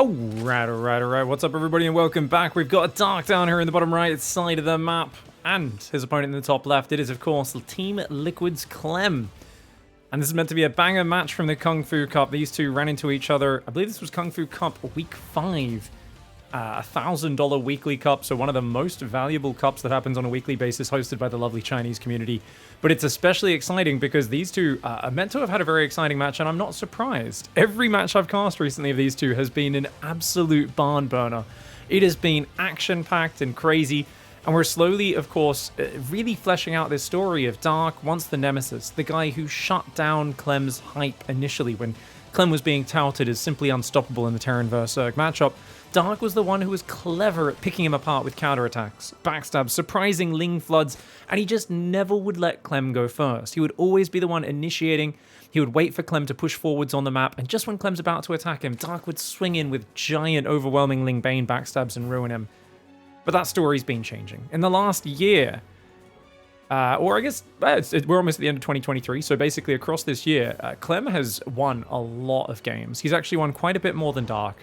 Alright. What's up, everybody, and welcome back. We've got a Dark down here in the bottom right side of the map, and his opponent in the top left. It is, of course, Team Liquid's CLEM. And this is meant to be a banger match from the Kung Fu Cup. These two ran into each other. I believe this was Kung Fu Cup Week 5. $1,000 weekly cup, so one of the most valuable cups that happens on a weekly basis, hosted by the lovely Chinese community. But it's especially exciting because these two are meant to have had a very exciting match, and I'm not surprised. Every match I've cast recently of these two has been an absolute barn burner. It has been action-packed and crazy, and we're slowly, of course, really fleshing out this story of Dark, once the Nemesis, the guy who shut down Clem's hype initially when Clem was being touted as simply unstoppable in the Terran vs. Zerg matchup. Dark was the one who was clever at picking him apart with counterattacks, backstabs, surprising Ling floods, and he just never would let Clem go first. He would always be the one initiating. He would wait for Clem to push forwards on the map, and just when Clem's about to attack him, Dark would swing in with giant, overwhelming Ling Bane backstabs and ruin him. But that story's been changing. In the last year, or I guess we're almost at the end of 2023, so basically across this year, Clem has won a lot of games. He's actually won quite a bit more than Dark.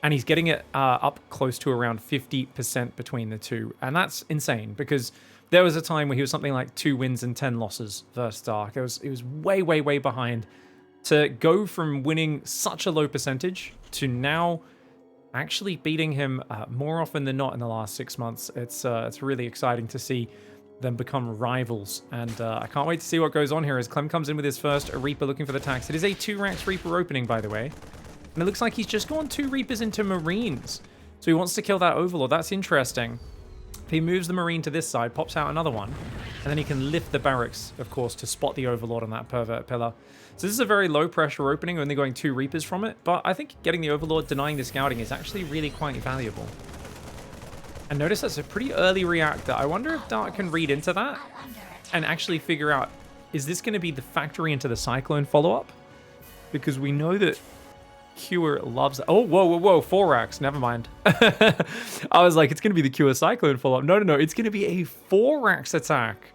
And he's getting it up close to around 50% between the two. And that's insane, because there was a time where he was something like 2 wins and 10 losses versus Dark. It was way behind. To go from winning such a low percentage to now actually beating him more often than not in the last 6 months, it's really exciting to see them become rivals. And I can't wait to see what goes on here as Clem comes in with his first Reaper looking for the tax. It is a 2-ranks Reaper opening, by the way. And it looks like he's just gone 2 Reapers into Marines. So he wants to kill that Overlord. That's interesting. If he moves the Marine to this side, pops out another one, and then he can lift the barracks, of course, to spot the Overlord on that pervert pillar. So this is a very low pressure opening, only going 2 Reapers from it. But I think getting the Overlord, denying the scouting, is actually really quite valuable. And notice that's a pretty early reactor. I wonder if Dark can read into that and actually figure out, is this going to be the factory into the Cyclone follow-up? Because we know that Cure loves it. Oh, whoa, 4 racks. Never mind. I was like, it's going to be the Cure Cyclone follow-up. No. It's going to be a 4 racks attack.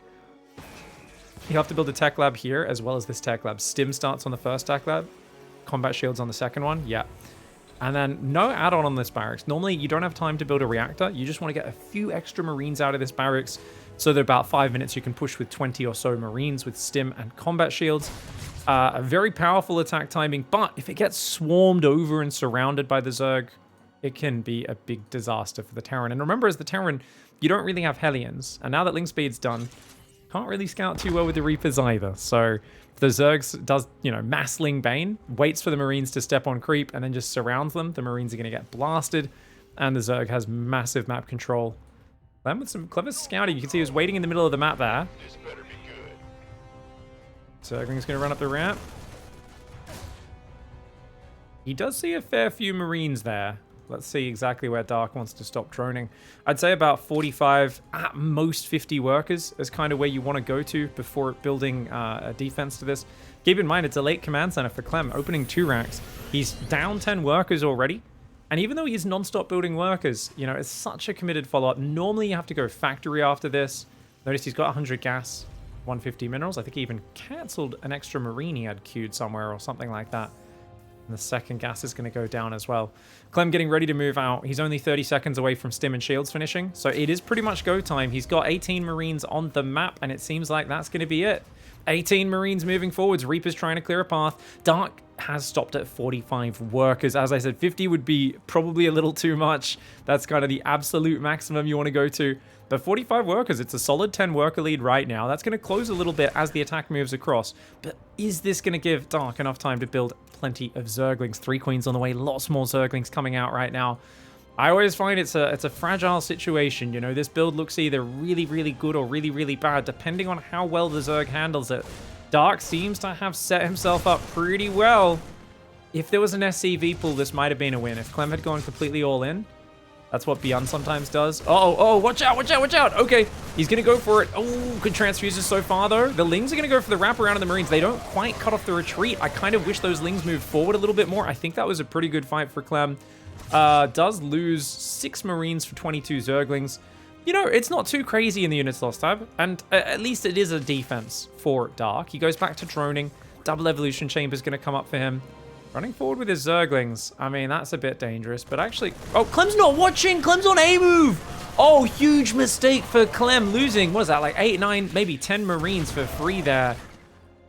You have to build a tech lab here as well as this tech lab. Stim starts on the first tech lab. Combat shields on the second one. Yeah. And then no add-on on this barracks. Normally, you don't have time to build a reactor. You just want to get a few extra Marines out of this barracks. So that about 5 minutes, you can push with 20 or so Marines with Stim and combat shields. A very powerful attack timing, but if it gets swarmed over and surrounded by the Zerg, it can be a big disaster for the Terran. And remember, as the Terran, you don't really have Hellions. And now that Ling Speed's done, can't really scout too well with the Reapers either. So the Zergs does, mass Ling Bane, waits for the Marines to step on creep, and then just surrounds them. The Marines are going to get blasted, and the Zerg has massive map control. Then with some clever scouting, you can see he was waiting in the middle of the map there. This better be good. Zergling's going to run up the ramp. He does see a fair few Marines there. Let's see exactly where Dark wants to stop droning. I'd say about 45, at most 50 workers is kind of where you want to go to before building a defense to this. Keep in mind, it's a late command center for Clem, opening 2 racks. He's down 10 workers already. And even though he's non-stop building workers, it's such a committed follow-up. Normally, you have to go factory after this. Notice he's got 100 gas, 150 minerals. I think he even cancelled an extra Marine he had queued somewhere or something like that. And the second gas is going to go down as well. Clem getting ready to move out. He's only 30 seconds away from Stim and Shields finishing. So it is pretty much go time. He's got 18 Marines on the map, and it seems like that's going to be it. 18 Marines moving forwards. Reaper's trying to clear a path. Dark has stopped at 45 workers. As I said, 50 would be probably a little too much. That's kind of the absolute maximum you want to go to. But 45 workers, it's a solid 10 worker lead right now. That's going to close a little bit as the attack moves across. But is this going to give Dark enough time to build plenty of Zerglings? 3 Queens on the way, lots more Zerglings coming out right now. I always find it's a fragile situation. This build looks either really good or really bad, depending on how well the Zerg handles it. Dark seems to have set himself up pretty well. If there was an SCV pool, this might have been a win. If Clem had gone completely all in, that's what Beyond sometimes does. Oh, watch out. Okay, he's going to go for it. Oh, good transfuses so far, though. The Lings are going to go for the wraparound of the Marines. They don't quite cut off the retreat. I kind of wish those Lings moved forward a little bit more. I think that was a pretty good fight for Clem. Does lose 6 Marines for 22 Zerglings. It's not too crazy in the units lost tab, and at least it is a defense for Dark. He goes back to droning. Double Evolution Chamber is going to come up for him. Running forward with his Zerglings. I mean, that's a bit dangerous, but actually... Oh, Clem's not watching! Clem's on A move! Oh, huge mistake for Clem, losing, what is that, like 8, 9, maybe 10 Marines for free there.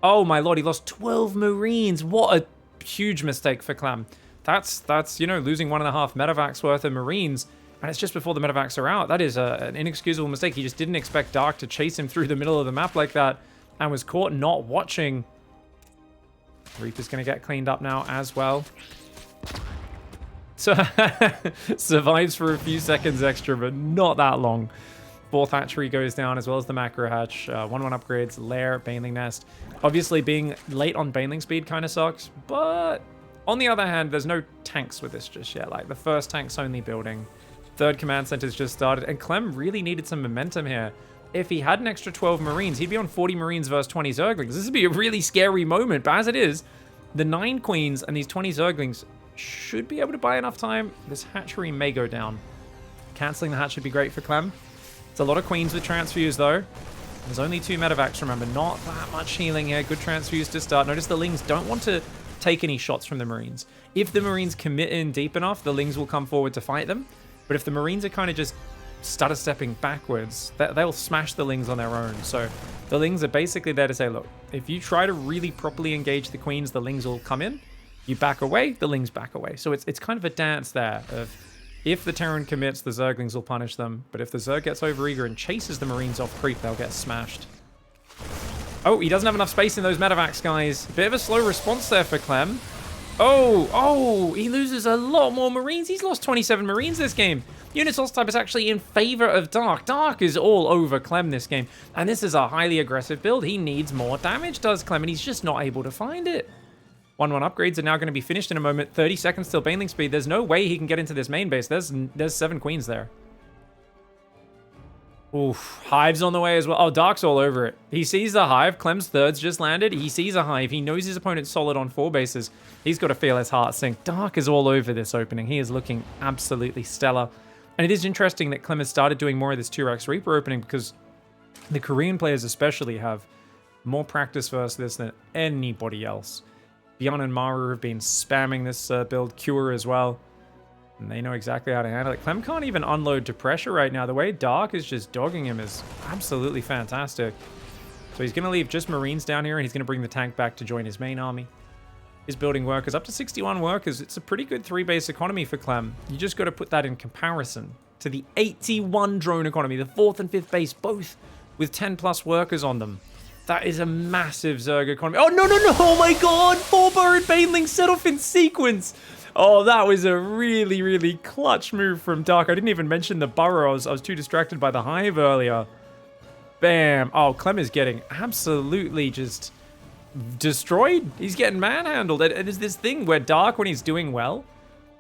Oh my lord, he lost 12 Marines. What a huge mistake for Clem. That's you know, losing 1.5 medevacs worth of Marines, and it's just before the medevacs are out. That is an inexcusable mistake. He just didn't expect Dark to chase him through the middle of the map like that, and was caught not watching. Reaper's going to get cleaned up now as well. So survives for a few seconds extra, but not that long. 4th hatchery goes down, as well as the macro hatch. 1-1 upgrades, lair, baneling nest. Obviously, being late on baneling speed kind of sucks, but on the other hand, there's no tanks with this just yet. Like, the first tank's only building. 3rd command center's just started, and Clem really needed some momentum here. If he had an extra 12 Marines, he'd be on 40 Marines versus 20 Zerglings. This would be a really scary moment, but as it is, the 9 Queens and these 20 Zerglings should be able to buy enough time. This hatchery may go down. Canceling the hatch should be great for Clem. It's a lot of Queens with transfuse, though. There's only 2 medevacs, remember. Not that much healing here. Good transfuse to start. Notice the Lings don't want to take any shots from the Marines. If the Marines commit in deep enough, the Lings will come forward to fight them. But if the Marines are kind of just stutter stepping backwards, they'll smash the Lings on their own. So the Lings are basically there to say, look, if you try to really properly engage the Queens, the Lings will come in. You back away, the Lings back away. So it's kind of a dance there of, if the Terran commits, the Zerglings will punish them. But if the Zerg gets overeager and chases the Marines off creep, they'll get smashed. Oh, he doesn't have enough space in those medevacs, guys. Bit of a slow response there for Clem. Oh, he loses a lot more Marines. He's lost 27 Marines this game. Unit source type is actually in favor of Dark. Dark is all over Clem this game. And this is a highly aggressive build. He needs more damage, does Clem, and he's just not able to find it. 1-1 upgrades are now going to be finished in a moment. 30 seconds till baneling speed. There's no way he can get into this main base. There's 7 Queens there. Oof, Hive's on the way as well. Oh, Dark's all over it. He sees the Hive. Clem's 3rd's just landed. He sees a Hive. He knows his opponent's solid on 4 bases. He's got to feel his heart sink. Dark is all over this opening. He is looking absolutely stellar. And it is interesting that Clem has started doing more of this 2x Reaper opening, because the Korean players especially have more practice versus this than anybody else. Beyond and Maru have been spamming this build. Cure as well. And they know exactly how to handle it. Clem can't even unload to pressure right now. The way Dark is just dogging him is absolutely fantastic. So he's going to leave just Marines down here, and he's going to bring the tank back to join his main army. He's building workers. Up to 61 workers. It's a pretty good 3-base economy for Clem. You just got to put that in comparison to the 81 drone economy. The 4th and 5th base, both with 10+ workers on them. That is a massive Zerg economy. Oh, no. Oh, my God. 4 burrowed banelings set off in sequence. Oh, that was a really, really clutch move from Dark. I didn't even mention the burrows. I was too distracted by the Hive earlier. Bam. Oh, Clem is getting absolutely just destroyed. He's getting manhandled. It is this thing where Dark, when he's doing well,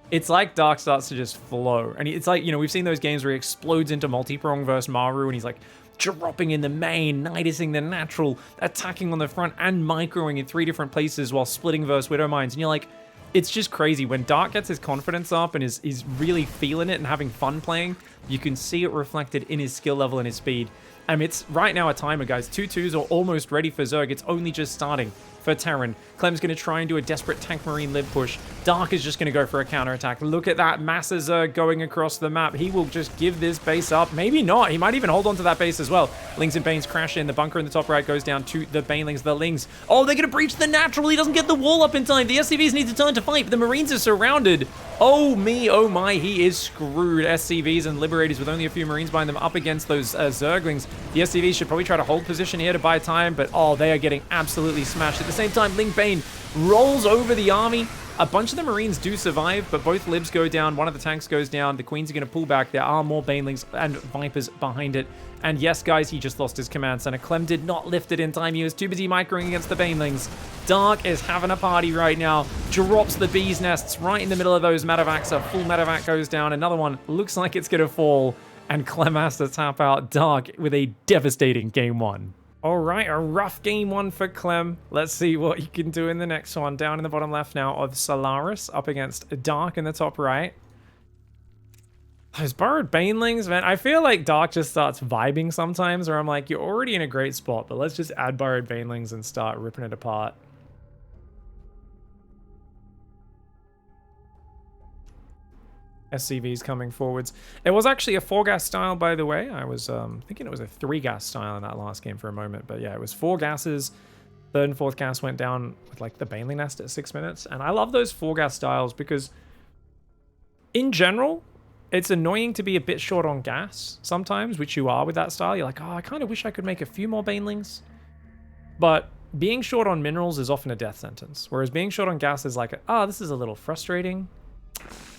it's like Dark starts to just flow. And it's like, you know, we've seen those games where he explodes into multi-prong versus Maru, and he's like dropping in the main, nidusing the natural, attacking on the front, and microing in 3 different places while splitting versus Widow Mines. And you're like, it's just crazy. When Dark gets his confidence up and is really feeling it and having fun playing, you can see it reflected in his skill level and his speed. It's right now a timer, guys. 2-2s are almost ready for Zerg. It's only just starting for Terran. Clem's going to try and do a desperate tank marine lib push. Dark is just going to go for a counterattack. Look at that massive Zerg going across the map. He will just give this base up. Maybe not. He might even hold on to that base as well. Lings and Banes crash in. The bunker in the top right goes down to the Banelings. The Lings. Oh, they're going to breach the natural. He doesn't get the wall up in time. The SCVs need to turn to fight, but the Marines are surrounded. Oh me, oh my, he is screwed. SCVs and Liberators with only a few Marines behind them up against those Zerglings. The SCVs should probably try to hold position here to buy time, but oh, they are getting absolutely smashed. At the same time, Ling Bane rolls over the army. A bunch of the Marines do survive, but both Libs go down. One of the tanks goes down. The Queens are going to pull back. There are more Banelings and Vipers behind it. And yes, guys, he just lost his command center. Clem did not lift it in time. He was too busy microing against the Banelings. Dark is having a party right now. Drops the bees nests right in the middle of those medevacs. A full medevac goes down. Another one looks like it's going to fall. And Clem has to tap out Dark with a devastating game 1. All right, a rough game 1 for Clem. Let's see what he can do in the next one. Down in the bottom left now of Solaris up against Dark in the top right. Those burrowed Banelings, man. I feel like Dark just starts vibing sometimes, where I'm like, you're already in a great spot, but let's just add burrowed Banelings and start ripping it apart. SCVs coming forwards. It was actually a 4-gas style, by the way. I was thinking it was a 3-gas style in that last game for a moment. But yeah, it was 4 gases. 3rd and 4th gas went down with like the Baneling Nest at 6 minutes. And I love those 4-gas styles because in general, it's annoying to be a bit short on gas sometimes, which you are with that style. You're like, oh, I kind of wish I could make a few more Banelings. But being short on minerals is often a death sentence. Whereas being short on gas is like, this is a little frustrating.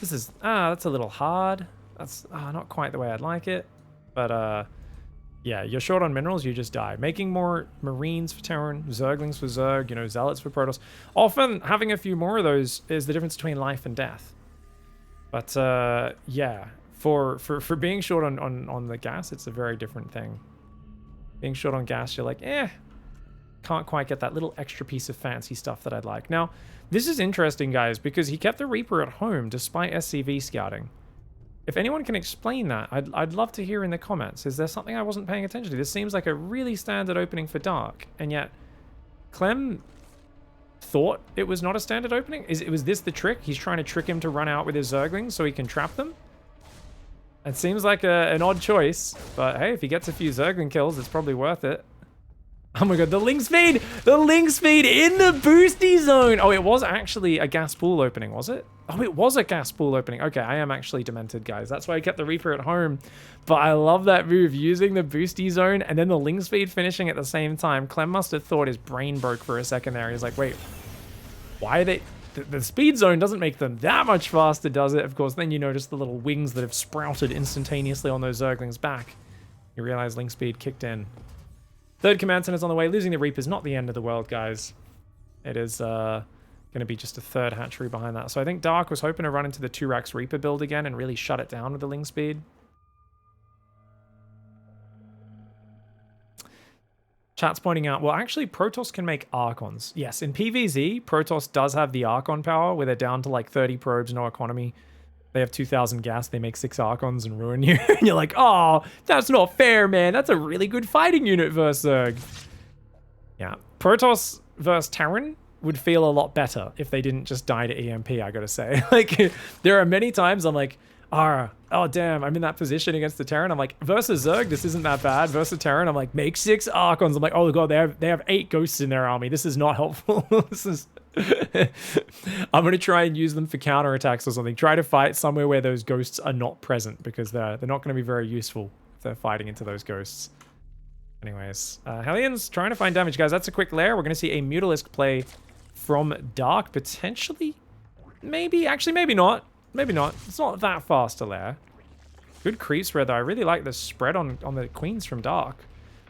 This is, that's a little hard. That's not quite the way I'd like it. But yeah, you're short on minerals, you just die. Making more Marines for Terran, Zerglings for Zerg, you know, Zealots for Protoss. Often having a few more of those is the difference between life and death. But yeah, for being short on the gas, it's a very different thing. Being short on gas, you're like, can't quite get that little extra piece of fancy stuff that I'd like. Now, this is interesting, guys, because he kept the Reaper at home despite SCV scouting. If anyone can explain that, I'd love to hear in the comments. Is there something I wasn't paying attention to? This seems like a really standard opening for Dark, and yet Clem thought it was not a standard opening? Was this the trick? He's trying to trick him to run out with his Zerglings so he can trap them? It seems like an odd choice, but hey, if he gets a few Zergling kills, it's probably worth it. Oh my god, the link speed! The link speed in the boosty zone! Oh, it was actually a gas pool opening, was it? Oh, it was a gas pool opening. Okay, I am actually demented, guys. That's why I kept the Reaper at home. But I love that move, using the boosty zone and then the link speed finishing at the same time. Clem must have thought his brain broke for a second there. He's like, wait, why are they... The speed zone doesn't make them that much faster, does it? Of course, then you notice the little wings that have sprouted instantaneously on those Zerglings back. You realize link speed kicked in. 3rd command center's on the way. Losing the Reaper is not the end of the world, guys. It is going to be just a 3rd hatchery behind that. So I think Dark was hoping to run into the 2-Rax Reaper build again and really shut it down with the link speed. Chat's pointing out, well, actually, Protoss can make Archons. Yes, in PvZ, Protoss does have the Archon power, where they're down to like 30 probes, no economy. They have 2,000 gas, they make 6 Archons and ruin you. And you're like, oh, that's not fair, man. That's a really good fighting unit versus Zerg. Yeah, Protoss versus Terran would feel a lot better if they didn't just die to EMP, I gotta say. Like, there are many times I'm like, oh damn, I'm in that position against the Terran. I'm like, versus Zerg, this isn't that bad. Versus Terran, I'm like, make 6 Archons. I'm like, oh god, they have 8 ghosts in their army. This is not helpful. This is... I'm gonna try and use them for counterattacks or something. Try to fight somewhere where those ghosts are not present, because they're not gonna be very useful if they're fighting into those ghosts. Anyways, Hellions trying to find damage, guys. That's a quick lair. We're gonna see a Mutalisk play from Dark, potentially. Maybe, actually, maybe not. Maybe not. It's not that fast a lair. Good creep spread, though. I really like the spread on the queens from Dark.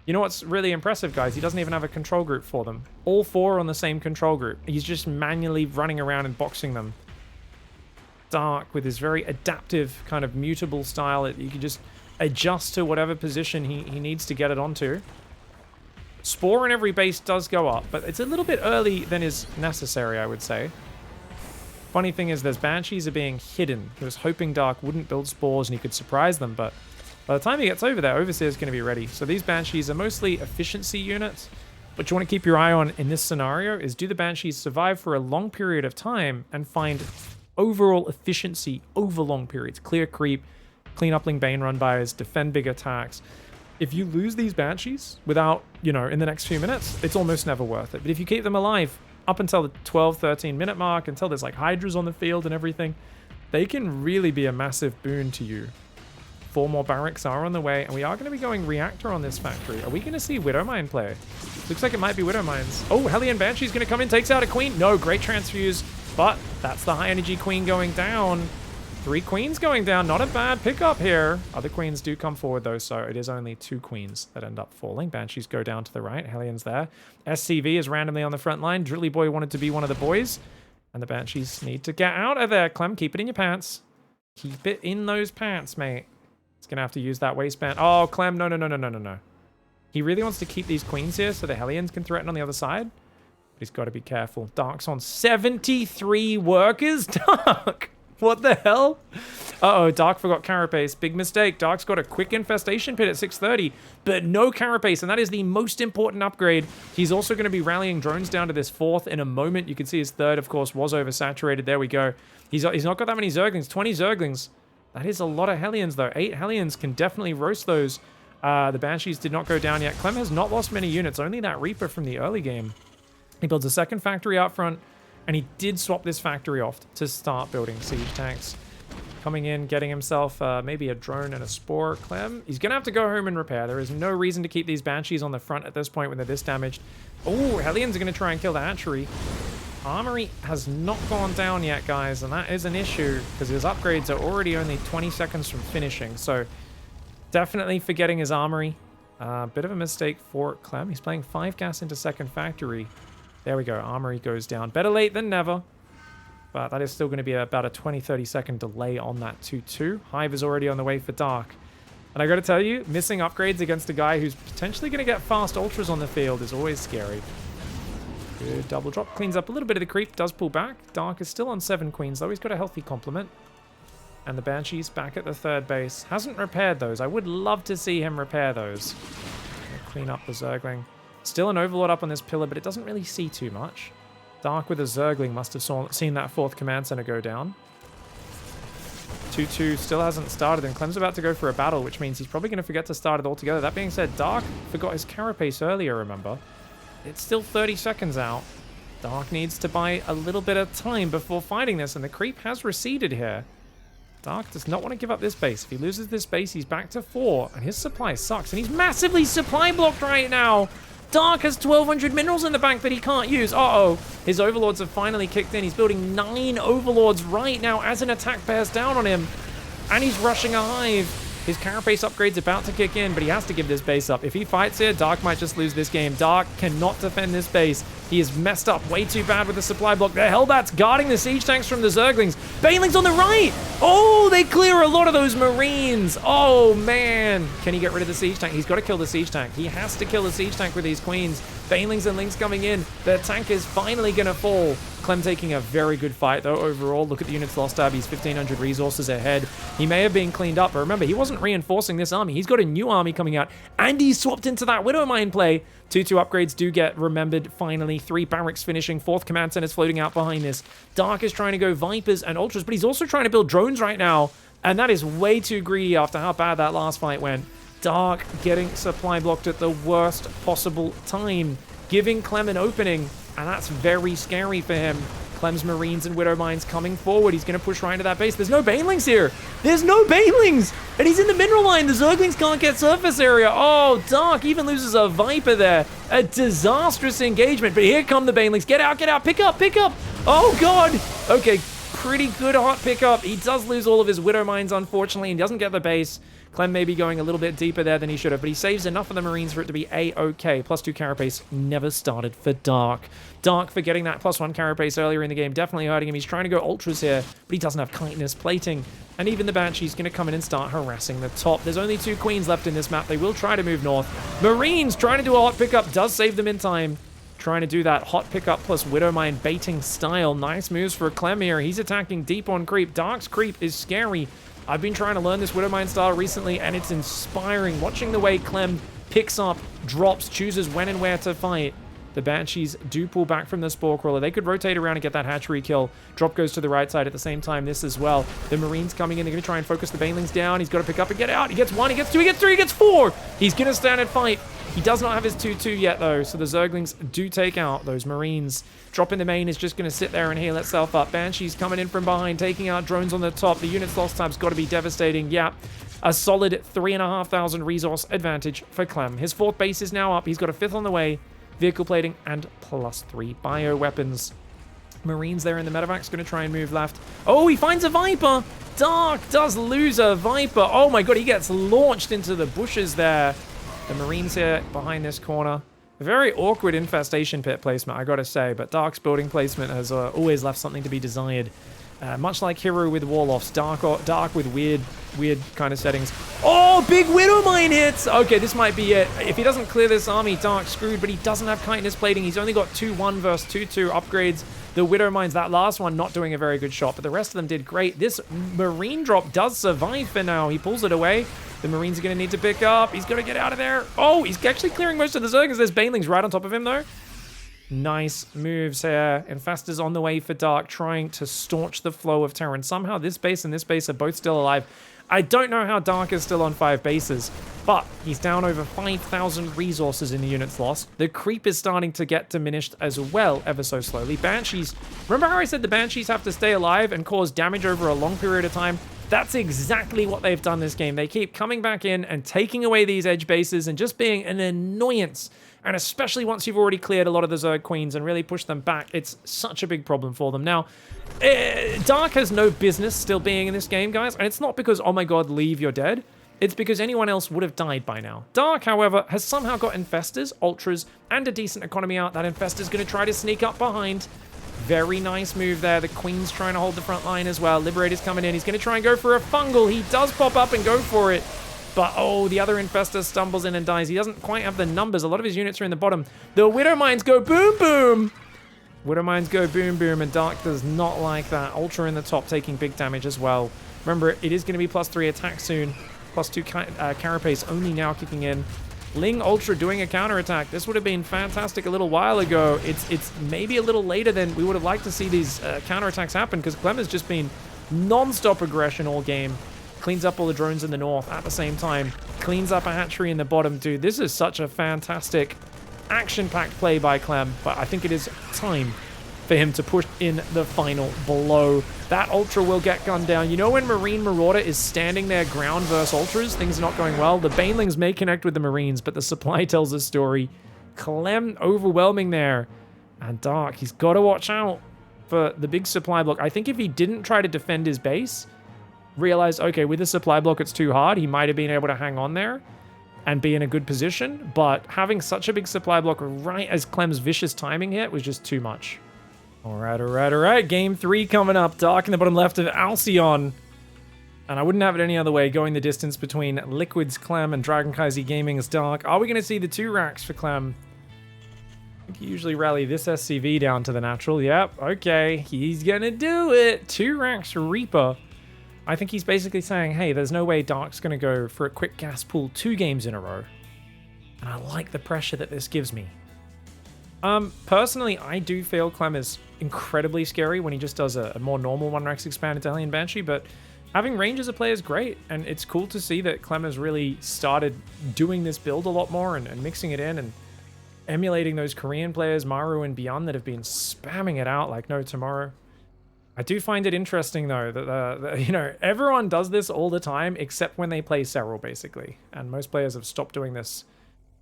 You know what's really impressive, guys? He doesn't even have a control group for them. All 4 are on the same control group. He's just manually running around and boxing them. Dark, with his very adaptive, kind of mutable style, you can just adjust to whatever position he needs to get it onto. Spore in every base does go up, but it's a little bit early than is necessary, I would say. Funny thing is, there's Banshees are being hidden. He was hoping Dark wouldn't build spores and he could surprise them, but by the time he gets over there, Overseer's going to be ready. So these Banshees are mostly efficiency units. What you want to keep your eye on in this scenario is, do the Banshees survive for a long period of time and find overall efficiency over long periods? Clear creep, clean upling Bane run bys, defend big attacks. If you lose these Banshees without, you know, in the next few minutes, it's almost never worth it. But if you keep them alive up until the 12, 13 minute mark, until there's like Hydras on the field and everything, they can really be a massive boon to you. 4 more barracks are on the way, and we are going to be going Reactor on this factory. Are we going to see Widowmine play? Looks like it might be Widowmines. Oh, Hellion Banshee's going to come in, takes out a Queen. No, great transfuse, but that's the high energy Queen going down. 3 Queens going down, not a bad pickup here. Other Queens do come forward though, so it is only 2 Queens that end up falling. Banshees go down to the right, Hellion's there. SCV is randomly on the front line. Drilly Boy wanted to be one of the boys, and the Banshees need to get out of there. Clem, keep it in your pants. Keep it in those pants, mate. It's gonna have to use that waistband. Oh, Clem, no. He really wants to keep these Queens here so the Hellions can threaten on the other side. But he's got to be careful. Dark's on 73 workers. Dark! What the hell? Uh-oh, Dark forgot Carapace. Big mistake. Dark's got a quick infestation pit at 630, but no Carapace, and that is the most important upgrade. He's also going to be rallying drones down to this 4th in a moment. You can see his 3rd, of course, was oversaturated. There we go. He's not got that many Zerglings. 20 Zerglings. That is a lot of Hellions, though. 8 Hellions can definitely roast those. The Banshees did not go down yet. Clem has not lost many units, only that Reaper from the early game. He builds a second factory out front, and he did swap this factory off to start building siege tanks. Coming in, getting himself maybe a drone and a spore. Clem, he's going to have to go home and repair. There is no reason to keep these Banshees on the front at this point when they're this damaged. Oh, Hellions are going to try and kill the hatchery. Armory has not gone down yet, guys, and that is an issue because his upgrades are already only 20 seconds from finishing. So definitely forgetting his armory. Bit of a mistake for Clem. He's playing 5 gas into second factory. There we go. Armory goes down. Better late than never. But that is still going to be about a 20-30 second delay on that 2-2. Hive is already on the way for Dark. And I got to tell you, missing upgrades against a guy who's potentially going to get fast ultras on the field is always scary. Good double drop. Cleans up a little bit of the creep. Does pull back. Dark is still on 7 queens, though. He's got a healthy complement. And the Banshee's back at the third base. Hasn't repaired those. I would love to see him repair those. Clean up the Zergling. Still an Overlord up on this pillar, but it doesn't really see too much. Dark with a Zergling must have seen that 4th command center go down. 2-2 still hasn't started, and Clem's about to go for a battle, which means he's probably going to forget to start it altogether. That being said, Dark forgot his carapace earlier, remember? It's still 30 seconds out. Dark needs to buy a little bit of time before fighting this, and the creep has receded here. Dark does not want to give up this base. If he loses this base, he's back to 4, and his supply sucks, and he's massively supply blocked right now. Dark has 1,200 minerals in the bank that he can't use. Uh-oh. His Overlords have finally kicked in. He's building 9 Overlords right now as an attack bears down on him. And he's rushing a Hive. His carapace upgrade's about to kick in, but he has to give this base up. If he fights here, Dark might just lose this game. Dark cannot defend this base. He is messed up way too bad with the supply block. The Hellbats guarding the siege tanks from the Zerglings. Banelings on the right! Oh, they clear a lot of those Marines. Oh, man. Can he get rid of the siege tank? He's got to kill the siege tank. He has to kill the siege tank with these queens. Banelings and Lings coming in. The tank is finally going to fall. Clem taking a very good fight, though, overall. Look at the units lost tab. He's 1,500 resources ahead. He may have been cleaned up, but remember, he wasn't reinforcing this army. He's got a new army coming out, and he's swapped into that Widowmine play. 2-2 upgrades do get remembered, finally. 3 barracks finishing. 4th command center's floating out behind this. Dark is trying to go Vipers and Ultras, but he's also trying to build drones right now, and that is way too greedy after how bad that last fight went. Dark getting supply blocked at the worst possible time, giving Clem an opening, and that's very scary for him. Clem's Marines and Widowmines coming forward. He's going to push right into that base. There's no Banelings here. There's no Banelings! And he's in the mineral line. The Zerglings can't get surface area. Oh, Dark even loses a Viper there. A disastrous engagement. But here come the Banelings. Get out, get out. Pick up, pick up. Oh, God. Okay, pretty good hot pickup. He does lose all of his Widowmines, unfortunately, and doesn't get the base. Clem may be going a little bit deeper there than he should have, but he saves enough of the Marines for it to be A-okay. +2 carapace never started for Dark. Dark for getting that +1 carapace earlier in the game, definitely hurting him. He's trying to go ultras here, but he doesn't have kindness plating. And even the Banshee's going to come in and start harassing the top. There's only 2 queens left in this map. They will try to move north. Marines trying to do a hot pickup does save them in time. Trying to do that hot pickup plus Widowmine baiting style. Nice moves for Clem here. He's attacking deep on creep. Dark's creep is scary. I've been trying to learn this Widowmine style recently, and it's inspiring. Watching the way Clem picks up, drops, chooses when and where to fight. The Banshees do pull back from the Spore Crawler. They could rotate around and get that hatchery kill. Drop goes to the right side at the same time, this as well. The Marines coming in. They're going to try and focus the Banelings down. He's got to pick up and get out. He gets 1, he gets 2, he gets 3, he gets 4. He's going to stand and fight. He does not have his 2-2 yet, though, so the Zerglings do take out those Marines. Drop in the main is just going to sit there and heal itself up. Banshee's coming in from behind, taking out drones on the top. The unit's lost tab's got to be devastating. Yeah, a solid 3,500 resource advantage for Clem. His 4th base is now up. He's got a 5th on the way. Vehicle plating and +3 bio weapons. Marines there in the medevac's going to try and move left. Oh, he finds a Viper. Dark does lose a Viper. Oh my god, he gets launched into the bushes there. The Marines here behind this corner. A very awkward infestation pit placement, I gotta say, but Dark's building placement has always left something to be desired. Much like Hero with Warlofts, Dark with weird kind of settings. Oh, big Widowmine hits! Okay, this might be it. If he doesn't clear this army, Dark's screwed, but he doesn't have kindness plating. He's only got 2-1 versus 2-2 upgrades. The Widowmines, that last one, not doing a very good shot, but the rest of them did great. This Marine drop does survive for now. He pulls it away. The Marines are going to need to pick up. He's got to get out of there. Oh, he's actually clearing most of the Zerglings. There's Banelings right on top of him, though. Nice moves here. Infestor's on the way for Dark, trying to staunch the flow of Terran. Somehow this base and this base are both still alive. I don't know how Dark is still on 5 bases, but he's down over 5,000 resources in the units lost. The creep is starting to get diminished as well, ever so slowly. Banshees, remember how I said the Banshees have to stay alive and cause damage over a long period of time? That's exactly what they've done this game. They keep coming back in and taking away these edge bases and just being an annoyance. And especially once you've already cleared a lot of the Zerg Queens and really pushed them back, it's such a big problem for them. Now, Dark has no business still being in this game, guys. And it's not because, oh my god, leave, you're dead. It's because anyone else would have died by now. Dark, however, has somehow got Infestors, Ultras, and a decent economy out. That Infestor's going to try to sneak up behind. Very nice move there. The Queen's trying to hold the front line as well. Liberator's coming in. He's going to try and go for a fungal. He does pop up and go for it. But, oh, the other Infestor stumbles in and dies. He doesn't quite have the numbers. A lot of his units are in the bottom. The Widow Mines go boom, boom. Widow Mines go boom, boom, and Dark does not like that. Ultra in the top taking big damage as well. Remember, it is going to be +3 attack soon. +2 Carapace only now kicking in. Ling Ultra doing a counterattack. This would have been fantastic a little while ago. It's maybe a little later than we would have liked to see these counterattacks happen, because Clem has just been non-stop aggression all game. Cleans up all the drones in the north at the same time. Cleans up a hatchery in the bottom. Dude, this is such a fantastic action-packed play by Clem, but I think it is time for him to push in the final blow. That Ultra will get gunned down. You know when Marine Marauder is standing their ground versus Ultras, things are not going well? The Banelings may connect with the Marines, but the supply tells a story. Clem overwhelming there. And Dark, he's got to watch out for the big supply block. I think if he didn't try to defend his base, realize, okay, with the supply block it's too hard, he might have been able to hang on there and be in a good position, but having such a big supply block right as Clem's vicious timing hit was just too much. All right. Game 3 coming up. Dark in the bottom left of Alcyon. And I wouldn't have it any other way, going the distance between Liquid's Clem and Dragon Kaiser Gaming's Dark. Are we going to see the 2 racks for Clem? I think you usually rally this SCV down to the natural. Yep, okay. He's going to do it. 2 racks Reaper. I think he's basically saying, hey, there's no way Dark's going to go for a quick gas pool 2 games in a row. And I like the pressure that this gives me. Personally, I do feel Clem is incredibly scary when he just does a more normal 1-Rex expanded Hellion Banshee, but having range as a player is great, and it's cool to see that Clem has really started doing this build a lot more and mixing it in and emulating those Korean players, Maru and beyond, that have been spamming it out like no tomorrow. I do find it interesting, though, that, you know, everyone does this all the time except when they play Serral, basically. And most players have stopped doing this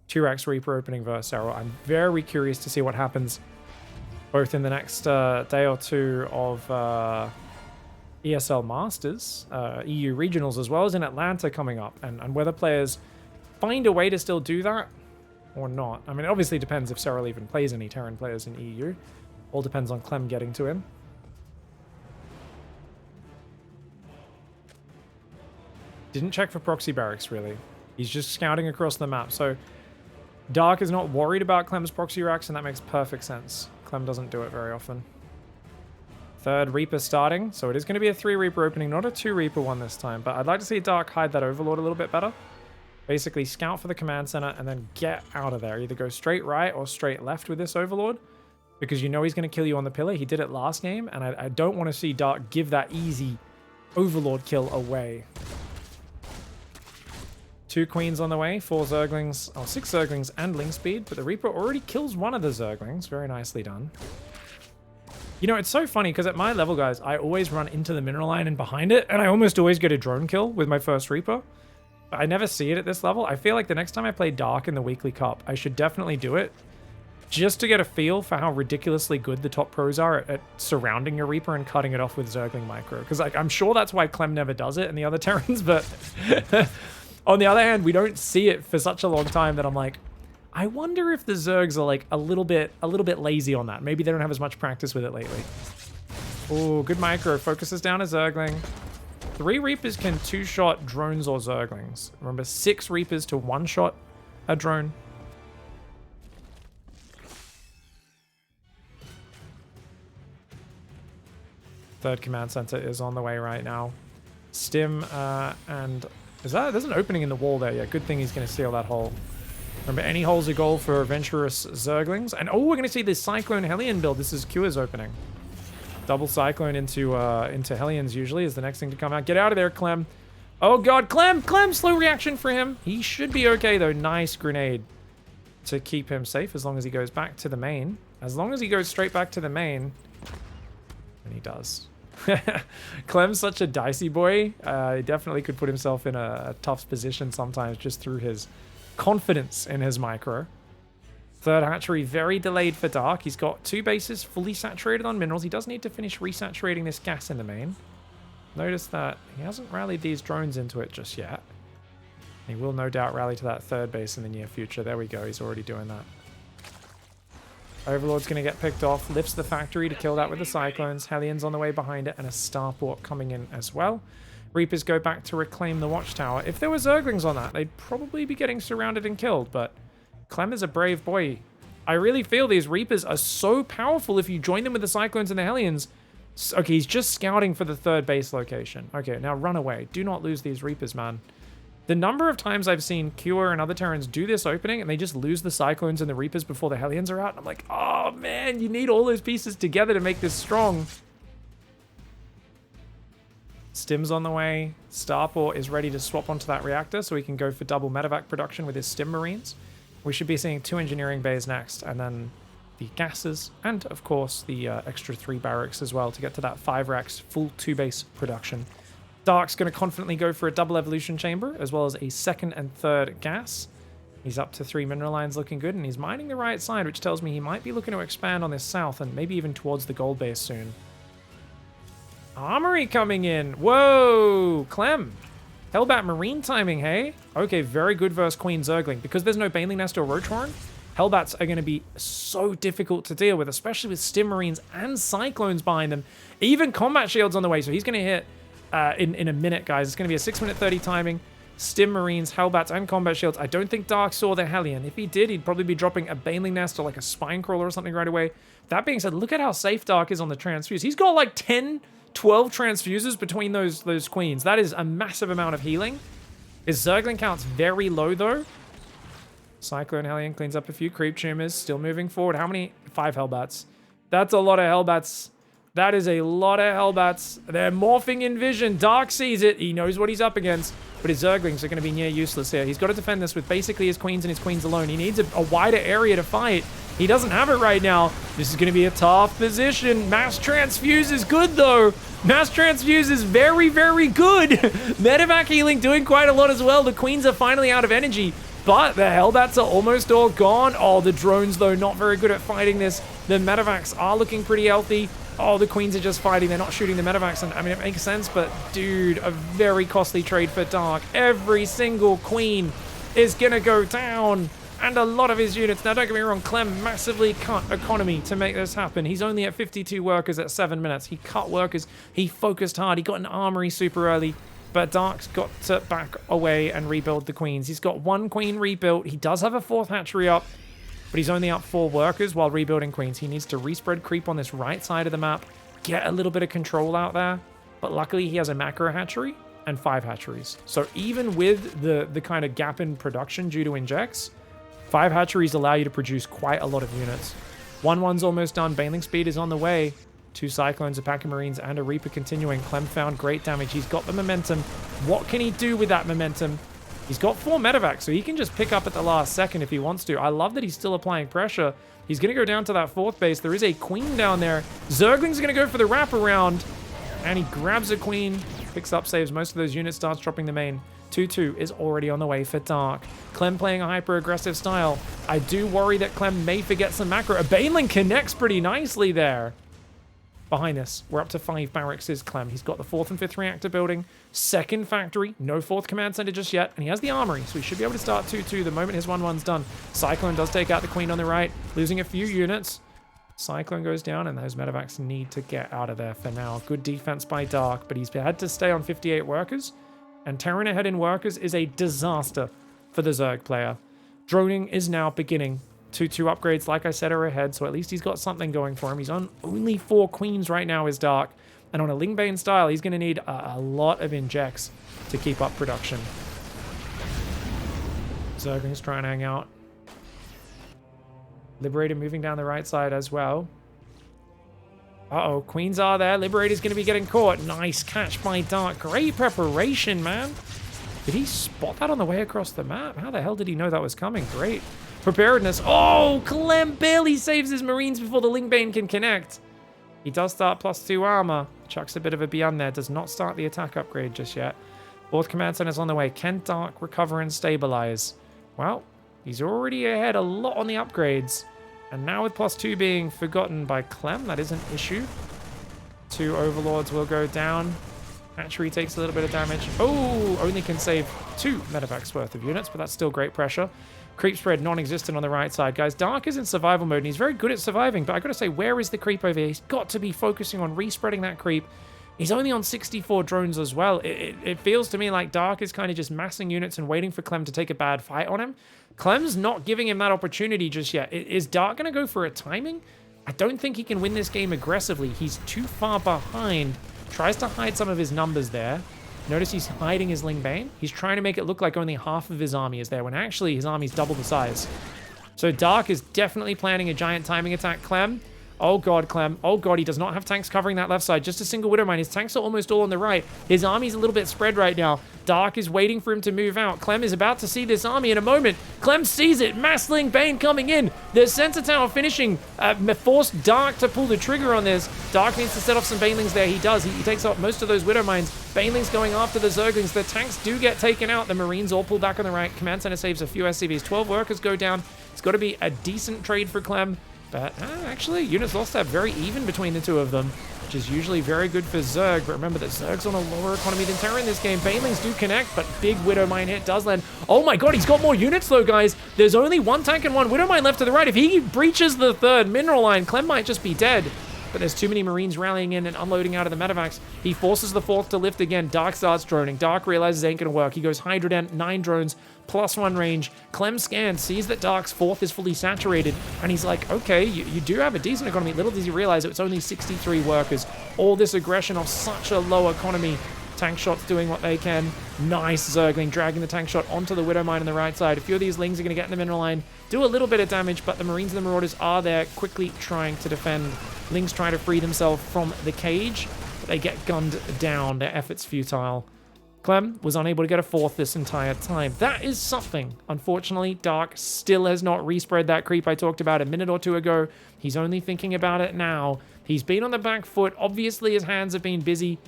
2x Reaper opening versus Serral. I'm very curious to see what happens both in the next day or two of ESL Masters, EU Regionals, as well as in Atlanta coming up, and whether players find a way to still do that or not. I mean, it obviously depends if Serral even plays any Terran players in EU. All depends on Clem getting to him. Didn't check for proxy barracks, really. He's just scouting across the map, so Dark is not worried about Clem's proxy racks, and that makes perfect sense. Clem doesn't do it very often. 3rd Reaper starting, so it is going to be a 3 Reaper opening, not a 2 Reaper one this time, but I'd like to see Dark hide that Overlord a little bit better. Basically, scout for the command center and then get out of there. Either go straight right or straight left with this Overlord, because you know he's going to kill you on the pillar. He did it last game, and I don't want to see Dark give that easy Overlord kill away. 2 Queens on the way, 4 Zerglings, 6 Zerglings and Ling Speed, but the Reaper already kills one of the Zerglings. Very nicely done. You know, it's so funny, because at my level, guys, I always run into the mineral line and behind it, and I almost always get a drone kill with my first Reaper. But I never see it at this level. I feel like the next time I play Dark in the Weekly Cup, I should definitely do it, just to get a feel for how ridiculously good the top pros are at surrounding your Reaper and cutting it off with Zergling Micro. Because like, I'm sure that's why Clem never does it in the other Terrans, but on the other hand, we don't see it for such a long time that I'm like, I wonder if the Zergs are like a little bit lazy on that. Maybe they don't have as much practice with it lately. Oh, good micro. Focuses down a Zergling. 3 Reapers can 2-shot drones or Zerglings. Remember, 6 Reapers to 1-shot a drone. Third command center is on the way right now. Stim and... there's an opening in the wall there. Yeah, good thing he's going to seal that hole. Remember, any hole's a goal for adventurous Zerglings. And, oh, we're going to see this Cyclone Hellion build. This is Cure's opening. Double Cyclone into Hellions usually is the next thing to come out. Get out of there, Clem. Oh, God, Clem! Clem, slow reaction for him. He should be okay, though. Nice grenade to keep him safe as long as he goes back to the main. As long as he goes straight back to the main. And he does. Clem's such a dicey boy. He definitely could put himself in a tough position sometimes just through his confidence in his micro. Third hatchery, very delayed for Dark. He's got 2 bases fully saturated on minerals. He does need to finish resaturating this gas in the main. Notice that he hasn't rallied these drones into it just yet. He will no doubt rally to that 3rd base in the near future. There we go. He's already doing that. Overlord's going to get picked off. Lifts the factory to kill that with the Cyclones. Hellions on the way behind it and a Starport coming in as well. Reapers go back to reclaim the Watchtower. If there were Zerglings on that, they'd probably be getting surrounded and killed, but Clem is a brave boy. I really feel these Reapers are so powerful if you join them with the Cyclones and the Hellions. Okay, he's just scouting for the 3rd base location. Okay, now run away. Do not lose these Reapers, man. The number of times I've seen Cure and other Terrans do this opening and they just lose the Cyclones and the Reapers before the Hellions are out. I'm like, oh man, you need all those pieces together to make this strong. Stim's on the way. Starport is ready to swap onto that reactor so he can go for double medevac production with his Stim Marines. We should be seeing 2 engineering bays next, and then the gases, and of course the extra 3 barracks as well to get to that 5 racks full 2 base production. Dark's going to confidently go for a double evolution chamber, as well as a 2nd and 3rd gas. He's up to 3 mineral lines looking good, and he's mining the right side, which tells me he might be looking to expand on this south, and maybe even towards the gold base soon. Armory coming in. Whoa, Clem. Hellbat Marine timing, hey? Okay, very good versus Queen Zergling. Because there's no Baneling Nest or Roachhorn, Hellbats are going to be so difficult to deal with, especially with Stim Marines and Cyclones behind them. Even Combat Shields on the way, so he's going to hit in a minute, guys. It's going to be a 6-minute 30 timing. Stim Marines, Hellbats, and Combat Shields. I don't think Dark saw the Hellion. If he did, he'd probably be dropping a Baneling Nest or like a Spine Crawler or something right away. That being said, look at how safe Dark is on the transfuse. He's got like 10, 12 transfuses between those queens. That is a massive amount of healing. His Zergling count's very low, though. Cyclone Hellion cleans up a few creep tumors. Still moving forward. How many? 5 Hellbats. That's a lot of Hellbats. That is a lot of Hellbats. They're morphing in vision. Dark sees it. He knows what he's up against. But his Zerglings are going to be near useless here. He's got to defend this with basically his queens and his queens alone. He needs a wider area to fight. He doesn't have it right now. This is going to be a tough position. Mass Transfuse is good, though. Mass Transfuse is very, very good. Medevac healing doing quite a lot as well. The queens are finally out of energy. But the Hellbats are almost all gone. Oh, the drones, though, not very good at fighting this. The Medevacs are looking pretty healthy. Oh, the queens are just fighting. They're not shooting the Medevacs. And I mean, it makes sense, but dude, a very costly trade for Dark. Every single queen is going to go down. And a lot of his units. Now, don't get me wrong, Clem massively cut economy to make this happen. He's only at 52 workers at 7 minutes. He cut workers. He focused hard. He got an armory super early. But Dark's got to back away and rebuild the queens. He's got 1 queen rebuilt. He does have a 4th hatchery up, but he's only up 4 workers while rebuilding queens. He needs to respread creep on this right side of the map, get a little bit of control out there. But luckily, he has a macro hatchery and 5 hatcheries. So even with the kind of gap in production due to injects, 5 hatcheries allow you to produce quite a lot of units. 1-1's almost done. Baneling speed is on the way. 2 Cyclones, a pack of Marines, and a Reaper continuing. Clem found great damage. He's got the momentum. What can he do with that momentum? He's got 4 medevacs, so he can just pick up at the last second if he wants to. I love that he's still applying pressure. He's going to go down to that 4th base. There is a queen down there. Zergling's going to go for the wraparound, and he grabs a queen, picks up saves most of those units, starts dropping the main. 2-2 is already on the way for Dark. Clem playing a hyper-aggressive style. I do worry that Clem may forget some macro. A Baneling connects pretty nicely there. Behind this, we're up to 5 barracks is Clem. He's got the 4th and 5th reactor building, 2nd factory, no 4th command center just yet, and he has the armory, so he should be able to start 2-2 the moment his 1-1's done. Cyclone does take out the queen on the right, losing a few units. Cyclone goes down, and those medevacs need to get out of there for now. Good defense by Dark, but he's had to stay on 58 workers, and Terran ahead in workers is a disaster for the Zerg player. Droning is now beginning. 2-2 upgrades, like I said, are ahead, so at least he's got something going for him. He's on only 4 queens right now is Dark, and on a Lingbane style, he's going to need a lot of injects to keep up production. Zergling's trying to hang out. Liberator moving down the right side as well. Uh-oh, Queens are there. Liberator's going to be getting caught. Nice catch by Dark. Great preparation, man. Did he spot that on the way across the map? How the hell did he know that was coming? Great preparedness. Oh, Clem barely saves his Marines before the Lingbane can connect. He does start +2 armor. Chucks a bit of a beyond there. Does not start the attack upgrade just yet. 4th command center's on the way. Can Dark recover and stabilize? Well, he's already ahead a lot on the upgrades. And now with +2 being forgotten by Clem, that is an issue. 2 overlords will go down. Hatchery takes a little bit of damage. Oh, only can save 2 medevacs worth of units, but that's still great pressure. Creep spread non-existent on the right side. Guys, Dark is in survival mode, and he's very good at surviving, but I gotta say, where is the creep over here? He's got to be focusing on respreading that creep. He's only on 64 drones as well. It feels to me like Dark is kind of just massing units and waiting for Clem to take a bad fight on him. Clem's not giving him that opportunity just yet. Is Dark going to go for a timing? I don't think he can win this game aggressively. He's too far behind. Tries to hide some of his numbers there. Notice he's hiding his Lingbane. He's trying to make it look like only half of his army is there, when actually his army's double the size. So Dark is definitely planning a giant timing attack. Clem. Oh god, Clem. Oh god, he does not have tanks covering that left side. Just a single Widowmine. His tanks are almost all on the right. His army's a little bit spread right now. Dark is waiting for him to move out. Clem is about to see this army in a moment. Clem sees it. Massling Bane coming in. The Sensor Tower finishing. Forced Dark to pull the trigger on this. Dark needs to set off some Banelings there. He does. He takes out most of those Widowmines. Banelings going after the Zerglings. The tanks do get taken out. The Marines all pull back on the right. Command Center saves a few SCVs. 12 workers go down. It's got to be a decent trade for Clem. But actually, units lost that very even between the two of them, which is usually very good for Zerg. But remember that Zerg's on a lower economy than Terra in this game. Banelings do connect, but big Widowmine hit does land. Oh my god, he's got more units though, guys. There's only 1 tank and 1 Widowmine left to the right. If he breaches the 3rd mineral line, Clem might just be dead. But there's too many Marines rallying in and unloading out of the medevacs. He forces the 4th to lift again. Dark starts droning. Dark realizes it ain't gonna work. He goes Hydrodent, 9 drones, +1 range. Clem scans, sees that Dark's 4th is fully saturated, and he's like, okay, you do have a decent economy. Little does he realize it's only 63 workers. All this aggression off such a low economy. Tank shots doing what they can. Nice Zergling dragging the tank shot onto the Widowmine on the right side. A few of these Lings are going to get in the mineral line, do a little bit of damage, but the Marines and the Marauders are there quickly trying to defend. Lings try to free themselves from the cage, but they get gunned down. Their efforts futile. Clem was unable to get a 4th this entire time. That is something. Unfortunately, Dark still has not respread that creep I talked about a minute or 2 ago. He's only thinking about it now. He's been on the back foot. Obviously, his hands have been busy,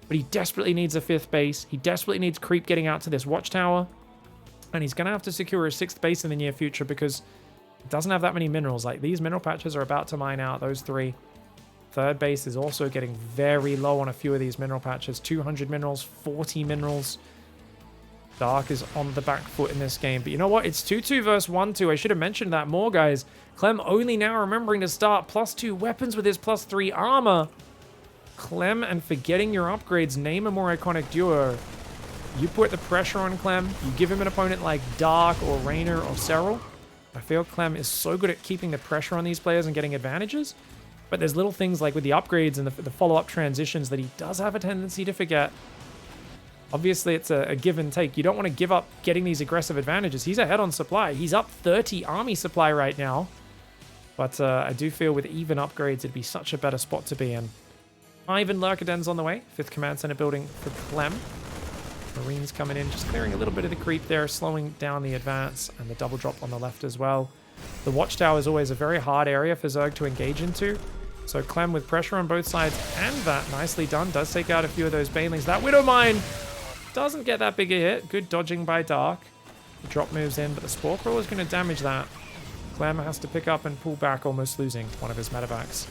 but he desperately needs a 5th base. He desperately needs creep getting out to this watchtower. And he's going to have to secure a 6th base in the near future because it doesn't have that many minerals. Like, these mineral patches are about to mine out, those 3. 3rd base is also getting very low on a few of these mineral patches. 200 minerals, 40 minerals. Dark is on the back foot in this game. But you know what? It's 2-2 versus 1-2. I should have mentioned that more, guys. Clem only now remembering to start +2 weapons with his +3 armor. Clem and forgetting your upgrades. Name a more iconic duo. You put the pressure on Clem. You give him an opponent like Dark or Raynor or Serral. I feel Clem is so good at keeping the pressure on these players and getting advantages. But there's little things like with the upgrades and the follow-up transitions that he does have a tendency to forget. Obviously, it's a give and take. You don't want to give up getting these aggressive advantages. He's ahead on supply. He's up 30 army supply right now. But I do feel with even upgrades, it'd be such a better spot to be in. Ivan Lurkaden's on the way. 5th command center building for Clem. Marines coming in, just clearing a little bit of the creep there, slowing down the advance and the double drop on the left as well. The watchtower is always a very hard area for Zerg to engage into. So Clem with pressure on both sides, and that nicely done, does take out a few of those Banelings. That Widowmine doesn't get that big a hit. Good dodging by Dark. The drop moves in, but the Spore Crawler is going to damage that. Clem has to pick up and pull back, almost losing one of his medevacs.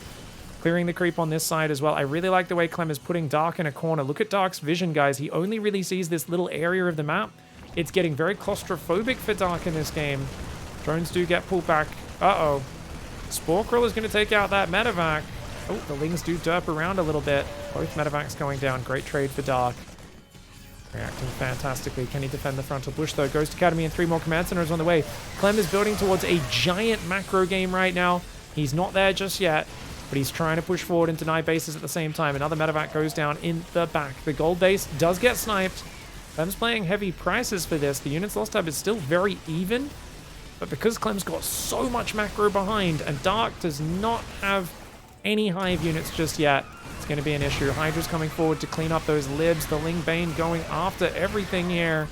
Clearing the creep on this side as well. I really like the way Clem is putting Dark in a corner. Look at Dark's vision, guys. He only really sees this little area of the map. It's getting very claustrophobic for Dark in this game. Drones do get pulled back. Uh-oh. Spore Crawler is going to take out that medevac. Oh, the Lings do derp around a little bit. Both medevacs going down. Great trade for Dark. Reacting fantastically. Can he defend the frontal bush, though? Ghost Academy and 3 more command centers on the way. Clem is building towards a giant macro game right now. He's not there just yet, but he's trying to push forward and deny bases at the same time. Another medevac goes down in the back. The gold base does get sniped. Clem's playing heavy prices for this. The units lost tab is still very even, But because Clem's got so much macro behind, and Dark does not have any hive units just yet, it's going to be an issue. Hydra's coming forward to clean up those libs. The Ling Bane going after everything here.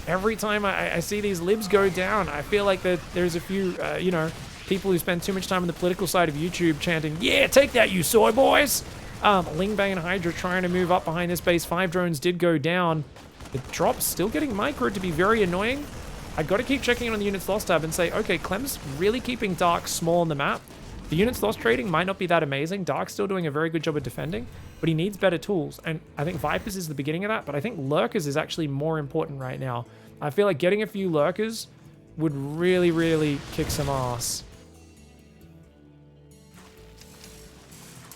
Every time I see these libs go down, I feel like that there's a few, you know, people who spend too much time on the political side of YouTube chanting, yeah, take that, you soy boys! Ling Bane and Hydra trying to move up behind this base. 5 drones did go down. The drop's still getting micro to be very annoying. I got to keep checking in on the units lost tab and say, okay, Clem's really keeping Dark small on the map. The units lost trading might not be that amazing. Dark's still doing a very good job of defending, but he needs better tools. And I think Vipers is the beginning of that, but I think Lurkers is actually more important right now. I feel like getting a few Lurkers would really, really kick some ass.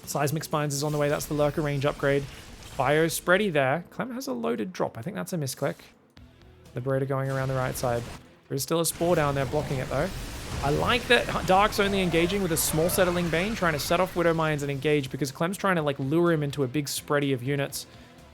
Seismic Spines is on the way. That's the Lurker range upgrade. Bio spready there. Clem has a loaded drop. I think that's a misclick. Liberator going around the right side. There's still a Spore down there blocking it though. I like that Dark's only engaging with a small set of Ling Bane, trying to set off Widow Mines and engage because Clem's trying to like lure him into a big spready of units.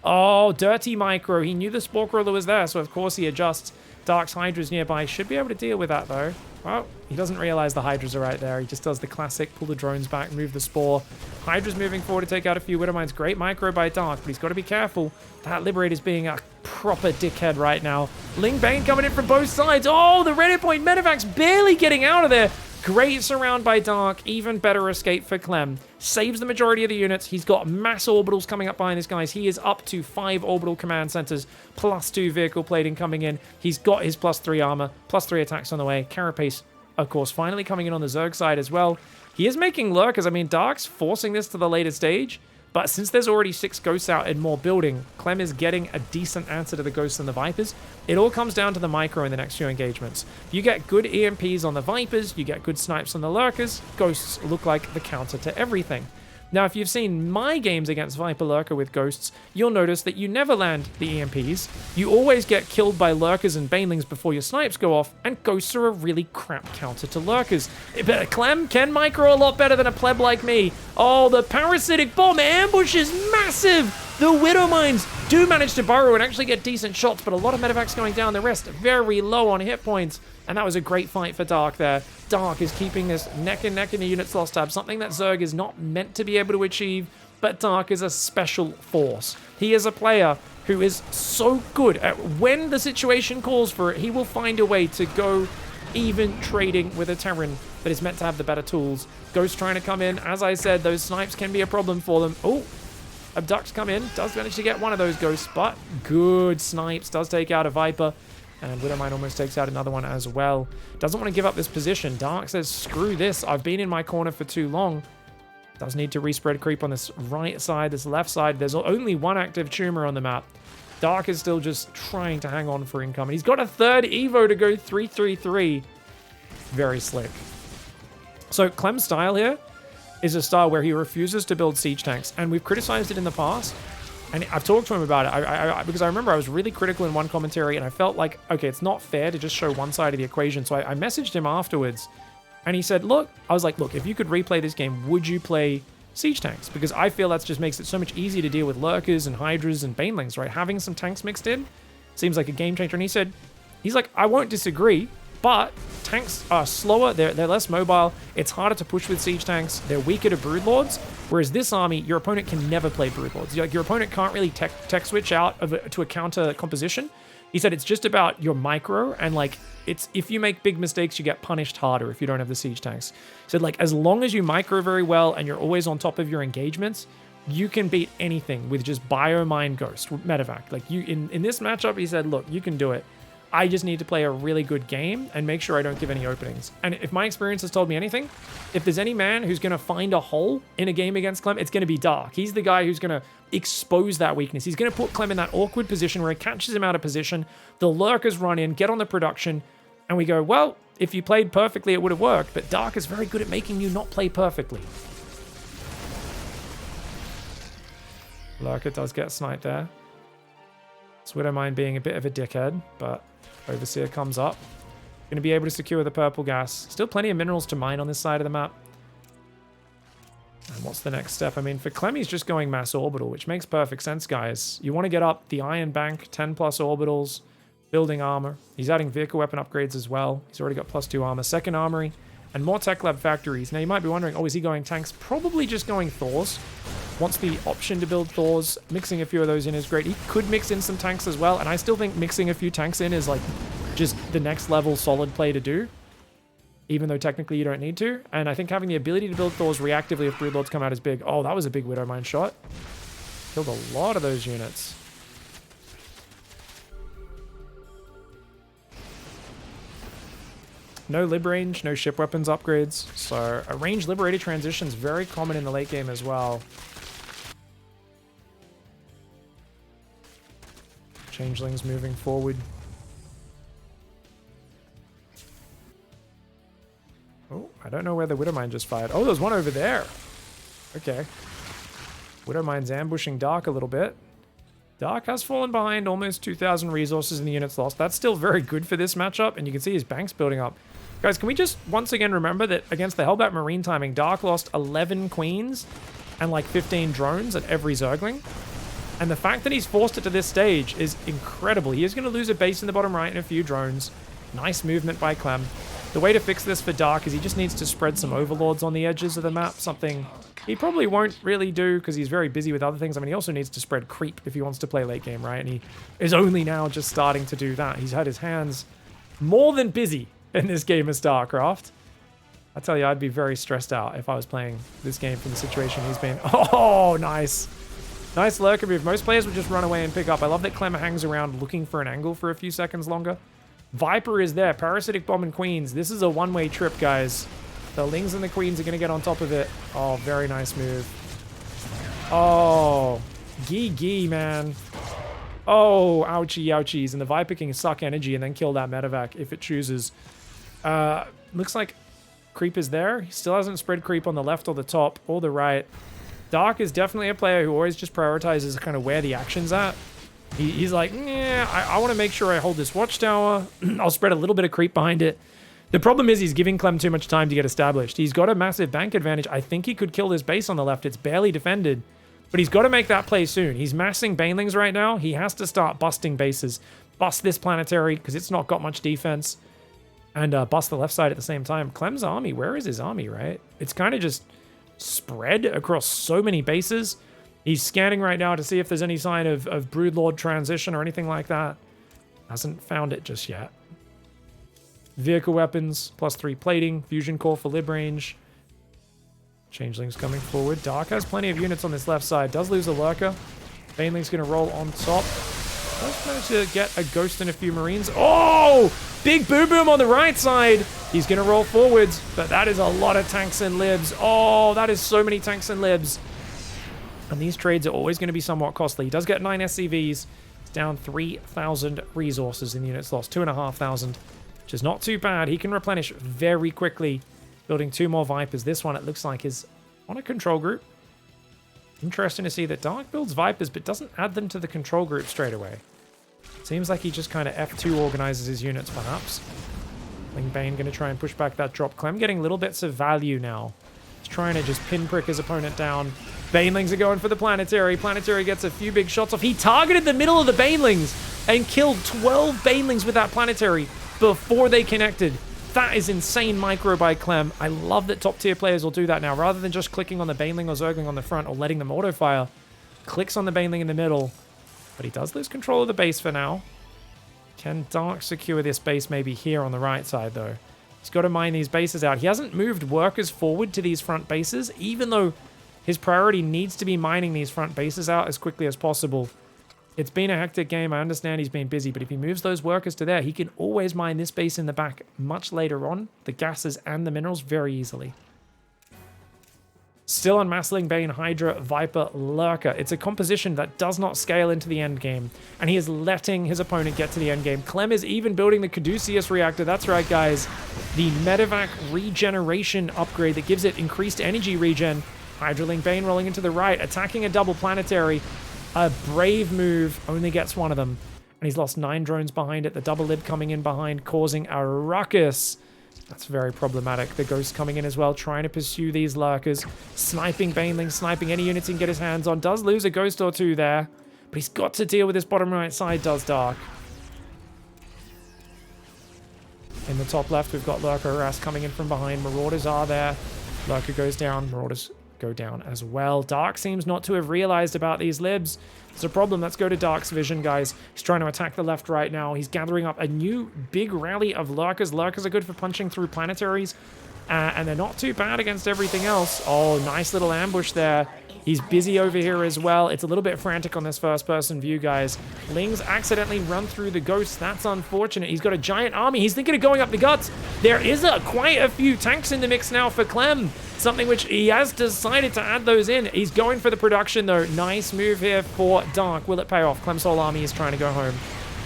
Oh, dirty micro. He knew the Spore Crawler was there, so of course he adjusts. Dark's Hydra's nearby. Should be able to deal with that though. Oh, he doesn't realize the Hydras are right there. He just does the classic, pull the drones back, move the Spore. Hydra's moving forward to take out a few Widow Mines. Great micro by Dark, but he's got to be careful. That Liberator's being a proper dickhead right now. Ling Bane coming in from both sides. Oh, the Reddit point Medevac's barely getting out of there. Great surround by Dark. Even better escape for Clem. Saves the majority of the units. He's got mass orbitals coming up behind this, guys. He is up to 5 orbital command centers, +2 vehicle plating coming in. He's got his +3 armor, +3 attacks on the way. Carapace, of course, finally coming in on the Zerg side as well. He is making Lurkers. I mean, Dark's forcing this to the later stage, but since there's already 6 Ghosts out and more building, Clem is getting a decent answer to the Ghosts and the Vipers. It all comes down to the micro in the next few engagements. You get good EMPs on the Vipers, you get good snipes on the Lurkers, Ghosts look like the counter to everything. Now, if you've seen my games against Viper Lurker with Ghosts, you'll notice that you never land the EMPs. You always get killed by Lurkers and Banelings before your snipes go off, and Ghosts are a really crap counter to Lurkers. But Clem can micro a lot better than a pleb like me. Oh, the Parasitic Bomb ambush is massive! The Widow Mines do manage to burrow and actually get decent shots, but a lot of medevacs going down. The rest very low on hit points, and that was a great fight for Dark there. Dark is keeping this neck and neck in the units lost tab, something that Zerg is not meant to be able to achieve, but Dark is a special force. He is a player who is so good at when the situation calls for it, he will find a way to go even trading with a Terran that is meant to have the better tools. Ghost trying to come in. As I said, those snipes can be a problem for them. Oh, Abducts come in, does manage to get one of those Ghosts, but good snipes, does take out a Viper, and Widowmine almost takes out another one as well. Doesn't want to give up this position. Dark says, screw this, I've been in my corner for too long. Does need to respread creep on this right side, this left side. There's only one active tumor on the map. Dark is still just trying to hang on for income. He's got a third Evo to go 3-3-3. Very slick. So Clem's style here is a style where he refuses to build siege tanks, and we've criticized it in the past, and I've talked to him about it because I remember I was really critical in one commentary, and I felt like, okay, it's not fair to just show one side of the equation. So I messaged him afterwards, and he said, look, I was like, look, if you could replay this game, would you play siege tanks? Because I feel that just makes it so much easier to deal with Lurkers and Hydras and Banelings, right? Having some tanks mixed in seems like a game changer. And he's like, I won't disagree, but tanks are slower, they're less mobile, it's harder to push with siege tanks, they're weaker to Broodlords, whereas this army, your opponent can never play Broodlords. Like, your opponent can't really tech switch out to a counter composition. He said it's just about your micro, and like, it's if you make big mistakes, you get punished harder if you don't have the siege tanks. He said, like, as long as you micro very well and you're always on top of your engagements, you can beat anything with just Biomine Ghost, Medevac. Like, you in this matchup, he said, look, you can do it. I just need to play a really good game and make sure I don't give any openings. And if my experience has told me anything, if there's any man who's going to find a hole in a game against Clem, it's going to be Dark. He's the guy who's going to expose that weakness. He's going to put Clem in that awkward position where he catches him out of position, the Lurkers run in, get on the production, and we go, well, if you played perfectly, it would have worked. But Dark is very good at making you not play perfectly. Lurker does get sniped there. Widowmine being a bit of a dickhead, but Overseer comes up. Going to be able to secure the purple gas. Still plenty of minerals to mine on this side of the map. And what's the next step? I mean, for Clem, he's just going mass orbital, which makes perfect sense, guys. You want to get up the Iron Bank, 10 plus orbitals. building armor. He's adding vehicle weapon upgrades as well. He's already got +2 armor, second armory, and more tech lab factories. Now you might be wondering, oh, is he going tanks? Probably just going Thors. Wants the option to build Thors. Mixing a few of those in is great. He could mix in some tanks as well, and I still think mixing a few tanks in is like just the next level solid play to do, even though technically you don't need to. And I think having the ability to build Thors reactively if Broodlords come out is big. Oh, that was a big Widowmine shot. Killed a lot of those units. No lib range, no ship weapons upgrades. So a range liberated transition is very common in the late game as well. Changelings moving forward. Oh, I don't know where the Widowmine just fired. Oh, there's one over there. Okay. Widowmine's ambushing Dark a little bit. Dark has fallen behind almost 2,000 resources in the units lost. That's still very good for this matchup, and you can see his banks building up. Guys, can we just once again remember that against the Hellbat Marine timing, Dark lost 11 queens and like 15 drones at every Zergling? And the fact that he's forced it to this stage is incredible. He is going to lose a base in the bottom right and a few drones. Nice movement by Clem. The way to fix this for Dark is he just needs to spread some overlords on the edges of the map, something he probably won't really do because he's very busy with other things. I mean, he also needs to spread creep if he wants to play late game, right? And he is only now just starting to do that. He's had his hands more than busy in this game of StarCraft. I tell you, I'd be very stressed out if I was playing this game from the situation he's been. Oh, nice. Nice lurker move. Most players would just run away and pick up. I love that Clem hangs around looking for an angle for a few seconds longer. Viper is there. Parasitic Bomb and Queens. This is a one-way trip, guys. The Lings and the Queens are going to get on top of it. Oh, very nice move. Oh, gee, man. Oh, ouchie, ouchies. And the Viper can suck energy and then kill that medevac if it chooses. Looks like creep is there. He still hasn't spread creep on the left or the top or the right. Dark is definitely a player who always just prioritizes kind of where the action's at. He's like, yeah, I want to make sure I hold this watchtower. I'll spread a little bit of creep behind it. The problem is he's giving Clem too much time to get established. He's got a massive bank advantage. I think he could kill this base on the left. It's barely defended. But he's got to make that play soon. He's massing Banelings right now. He has to start busting bases. Bust this planetary because it's not got much defense. And bust the left side at the same time. Clem's army, where is his army, right? It's kind of just spread across so many bases. He's scanning right now to see if there's any sign of Broodlord transition or anything like that. Hasn't found it just yet. Vehicle weapons, +3 plating, fusion core for lib range. Changelings coming forward. Dark has plenty of units on this left side. Does lose a lurker. Baneling's going to roll on top. Does manage to get a ghost and a few marines. Oh! Big boom boom on the right side. He's going to roll forwards, but that is a lot of tanks and libs. Oh, that is so many tanks and libs. And these trades are always going to be somewhat costly. He does get 9 SCVs. It's down 3,000 resources in the units lost. 2,500, which is not too bad. He can replenish very quickly, building 2 more Vipers. This one, it looks like, is on a control group. Interesting to see that Dark builds Vipers, but doesn't add them to the control group straight away. Seems like he just kind of F2 organizes his units, perhaps. Lingbane going to try and push back that drop. Clem getting little bits of value now. He's trying to just pinprick his opponent down. Banelings are going for the Planetary. Planetary gets a few big shots off. He targeted the middle of the Banelings and killed 12 Banelings with that Planetary before they connected. That is insane micro by Clem. I love that top tier players will do that now. Rather than just clicking on the Baneling or Zergling on the front or letting them auto-fire, clicks on the Baneling in the middle. But he does lose control of the base for now. Can Dark secure this base maybe here on the right side, though? He's got to mine these bases out. He hasn't moved workers forward to these front bases, even though his priority needs to be mining these front bases out as quickly as possible. It's been a hectic game. I understand he's been busy, but if he moves those workers to there, he can always mine this base in the back much later on, the gases and the minerals, very easily. Still on Massling, Bane, Hydra, Viper, Lurker. It's a composition that does not scale into the end game, and he is letting his opponent get to the end game. Clem is even building the Caduceus reactor. That's right, guys. The Medevac regeneration upgrade that gives it increased energy regen. Hydraling Bane rolling into the right, attacking a double planetary. A brave move, only gets one of them. And he's lost 9 drones behind it. The double lib coming in behind, causing a ruckus. That's very problematic. The Ghost coming in as well, trying to pursue these lurkers. Sniping Banelings, sniping any units he can get his hands on. Does lose a Ghost or 2 there. But he's got to deal with this bottom right side, does Dark. In the top left, we've got Lurker harass coming in from behind. Marauders are there. Lurker goes down. Marauders go down as well. Dark seems not to have realized about these libs. It's a problem. Let's go to Dark's vision, guys. He's trying to attack the left right now. He's gathering up a new big rally of Lurkers. Lurkers are good for punching through planetaries, and they're not too bad against everything else. Oh, nice little ambush there. He's busy over here as well. It's a little bit frantic on this first-person view, guys. Lings accidentally run through the ghosts. That's unfortunate. He's got a giant army. He's thinking of going up the guts. There is quite a few tanks in the mix now for Clem, something which he has decided to add those in. He's going for the production, though. Nice move here for Dark. Will it pay off? Clem's whole army is trying to go home.